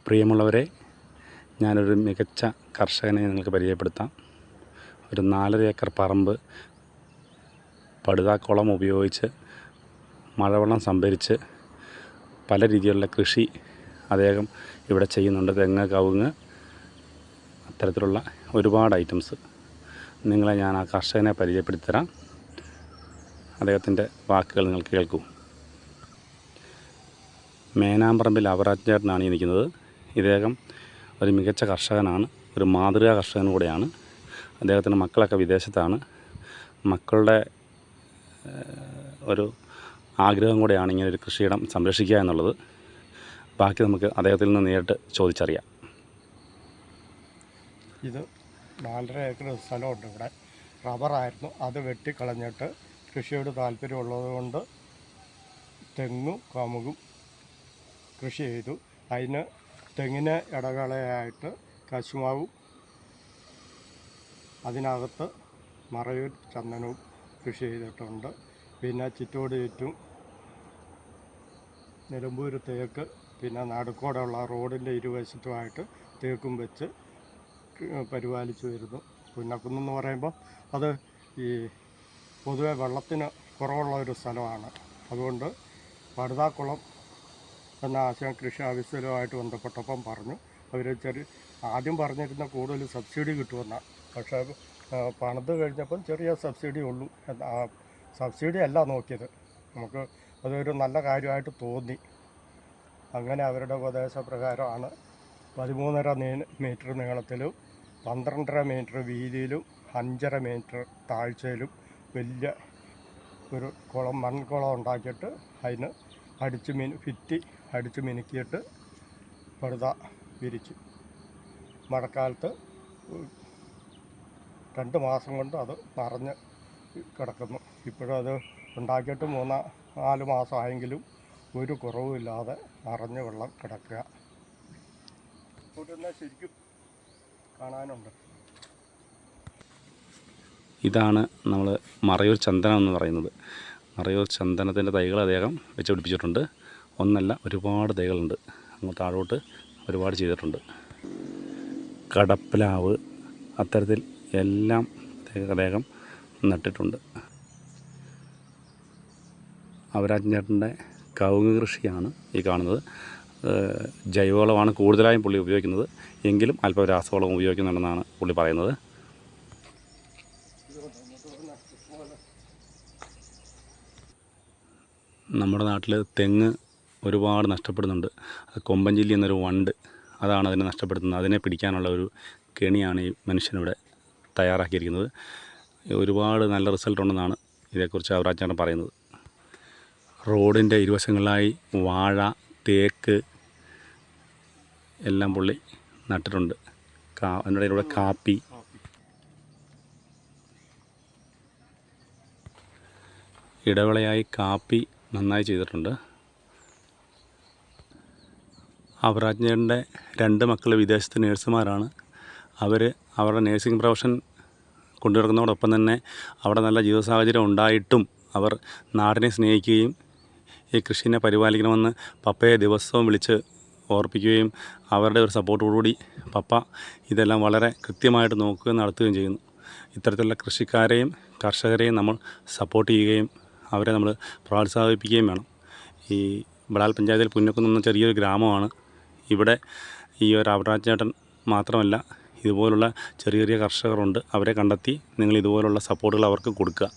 പ്രിയമുള്ളവരെ, ഞാനൊരു മികച്ച കർഷകനെ നിങ്ങൾക്ക് പരിചയപ്പെടുത്താം. ഒരു 4.5 ഏക്കർ പറമ്പ് പടുതാക്കുളം ഉപയോഗിച്ച് മഴവെള്ളം സംഭരിച്ച് പല രീതിയിലുള്ള കൃഷി അദ്ദേഹം ഇവിടെ ചെയ്യുന്നുണ്ട്. തെങ്ങ്, കവുങ്ങ്, അത്തരത്തിലുള്ള ഒരുപാട് ഐറ്റംസ് നിങ്ങളെ ഞാൻ ആ കർഷകനെ പരിചയപ്പെടുത്തി തരാം. അദ്ദേഹത്തിൻ്റെ വാക്കുകൾ നിങ്ങൾ കേൾക്കൂ. മേനാമ്പറമ്പിൽ അവറാച്ചൻ ചേട്ടനാണ് ഈ നിൽക്കുന്നത്. ഇദ്ദേഹം ഒരു മികച്ച കർഷകനാണ്, ഒരു മാതൃകാ കർഷകൻ കൂടെയാണ്. അദ്ദേഹത്തിൻ്റെ മക്കളൊക്കെ വിദേശത്താണ്. മക്കളുടെ ഒരു ആഗ്രഹം കൂടെയാണ് ഇങ്ങനെ ഒരു കൃഷിയിടം സംരക്ഷിക്കുക എന്നുള്ളത്. ബാക്കി നമുക്ക് അദ്ദേഹത്തിൽ നിന്ന് നേരിട്ട് ചോദിച്ചറിയാം. ഇത് 4.5 ഏക്കർ സ്ഥലമുണ്ട്. ഇവിടെ റബ്ബറായിരുന്നു, അത് വെട്ടിക്കളഞ്ഞിട്ട് കൃഷിയോട് താല്പര്യമുള്ളത് കൊണ്ട് തെങ്ങും കമുകും കൃഷി ചെയ്തു. അതിന് തെങ്ങിന് ഇടവേളയായിട്ട് കശുമാവും അതിനകത്ത് മറയൂർ ചന്ദനവും കൃഷി ചെയ്തിട്ടുണ്ട്. പിന്നെ ചുറ്റോട് ചുറ്റും നിലമ്പൂർ തേക്ക്, പിന്നെ നടുക്കോടെയുള്ള റോഡിൻ്റെ ഇരുവശത്തുമായിട്ട് തേക്കും വെച്ച് പരിപാലിച്ചു വരുന്നു. പുന്നക്കുന്നെന്ന് പറയുമ്പോൾ അത് ഈ പൊതുവെ വെള്ളത്തിന് കുറവുള്ള ഒരു സ്ഥലമാണ്. അതുകൊണ്ട് പടുതാക്കുളം എന്ന ആശയം കൃഷി ആവശ്യവുമായിട്ട് ബന്ധപ്പെട്ടപ്പം പറഞ്ഞു. അവർ ആദ്യം പറഞ്ഞിരുന്ന കൂടുതൽ സബ്സിഡി കിട്ടുമെന്നാണ്. പക്ഷേ പണിത് കഴിഞ്ഞപ്പം ചെറിയ സബ്സിഡി ഉള്ളൂ. സബ്സിഡി അല്ല നോക്കിയത്, നമുക്ക് അതൊരു നല്ല കാര്യമായിട്ട് തോന്നി. അങ്ങനെ അവരുടെ ഉപദേശപ്രകാരമാണ് 13.5 മീറ്റർ നീളത്തിലും 12.5 മീറ്റർ വീതിയിലും 5.5 മീറ്റർ താഴ്ചയിലും വലിയ ഒരു മൺകുളം ഉണ്ടാക്കിയിട്ട് അതിന് അടിച്ച് മിനുക്കിയിട്ട് പടുത വിരിച്ചു. മഴക്കാലത്ത് 2 മാസം കൊണ്ട് അത് നിറഞ്ഞ് കിടക്കുന്നു. ഇപ്പോഴും അത് ഉണ്ടാക്കിയിട്ട് 3-4 മാസമായെങ്കിലും ഒരു കുറവുമില്ലാതെ നിറഞ്ഞ് വെള്ളം കിടക്കുക. ഇവിടെ ശരിക്കും കാണാനുണ്ട്. ഇതാണ് നമ്മൾ മറയൂർ ചന്ദനം എന്ന് പറയുന്നത്. മറയൂർ ചന്ദനത്തിൻ്റെ തൈകൾ അദ്ദേഹം വെച്ച് പിടിപ്പിച്ചിട്ടുണ്ട്. ഒന്നല്ല, ഒരുപാട് തൈകളുണ്ട്. അങ്ങ് താഴോട്ട് ഒരുപാട് ചെയ്തിട്ടുണ്ട്. കടപ്പ്ലാവ്, അത്തരത്തിൽ എല്ലാം അദ്ദേഹം നട്ടിട്ടുണ്ട്. അവരാച്ചൻ ചേട്ടൻ്റെ കവുങ്ങ് കൃഷിയാണ് ഈ കാണുന്നത്. ജൈവവളമാണ് കൂടുതലായും പുള്ളി ഉപയോഗിക്കുന്നത്, എങ്കിലും അല്പം രാസവളം ഉപയോഗിക്കുന്നുണ്ടെന്നാണ് പുള്ളി പറയുന്നത്. നമ്മുടെ നാട്ടിൽ തെങ്ങ് ഒരുപാട് നഷ്ടപ്പെടുന്നുണ്ട്. അത് കൊമ്പൻചില്ലി എന്നൊരു വണ്ട്, അതാണ് അതിനെ നഷ്ടപ്പെടുത്തുന്നത്. അതിനെ പിടിക്കാനുള്ള ഒരു കെണിയാണ് ഈ മനുഷ്യനിവിടെ തയ്യാറാക്കിയിരിക്കുന്നത്. ഒരുപാട് നല്ല റിസൾട്ട് ഉണ്ടെന്നാണ് ഇതേക്കുറിച്ച് അവറാച്ചൻ പറയുന്നത്. റോഡിൻ്റെ ഇരുവശങ്ങളിലായി വാഴ, തേക്ക് എല്ലാം പുള്ളി നട്ടിട്ടുണ്ട്. അതിൻ്റെ ഇടയിലൂടെ കാപ്പി, ഇടവേളയായി കാപ്പി നന്നായി ചെയ്തിട്ടുണ്ട്. അവറാച്ചൻ്റെ 2 മക്കൾ വിദേശത്ത് നേഴ്സുമാരാണ്. അവരുടെ നേഴ്സിംഗ് പ്രൊഫഷൻ കൊണ്ടുനടക്കുന്നതോടൊപ്പം തന്നെ അവിടെ നല്ല ജീവിത സാഹചര്യം ഉണ്ടായിട്ടും അവർ നാടിനെ സ്നേഹിക്കുകയും ഈ കൃഷിനെ പരിപാലിക്കണമെന്ന് പപ്പയെ ദിവസവും വിളിച്ച് ഓർപ്പിക്കുകയും അവരുടെ ഒരു സപ്പോർട്ടോടുകൂടി പപ്പ ഇതെല്ലാം വളരെ കൃത്യമായിട്ട് നോക്കുകയും നടത്തുകയും ചെയ്യുന്നു. ഇത്തരത്തിലുള്ള കൃഷിക്കാരെയും കർഷകരെയും നമ്മൾ സപ്പോർട്ട് ചെയ്യുകയും അവരെ നമ്മൾ പ്രോത്സാഹിപ്പിക്കുകയും വേണം. ഈ ബളാൽ പഞ്ചായത്തിൽ പുന്നക്കുന്ന് ചെറിയൊരു ഗ്രാമമാണ്. ഇവിടെ ഈ ഒരു അവറാച്ചൻ ചേട്ടൻ മാത്രമല്ല, ഇതുപോലുള്ള ചെറിയ ചെറിയ കർഷകരുണ്ട്. അവരെ കണ്ടെത്തി നിങ്ങൾ ഇതുപോലുള്ള സപ്പോർട്ടുകൾ അവർക്ക് കൊടുക്കുക.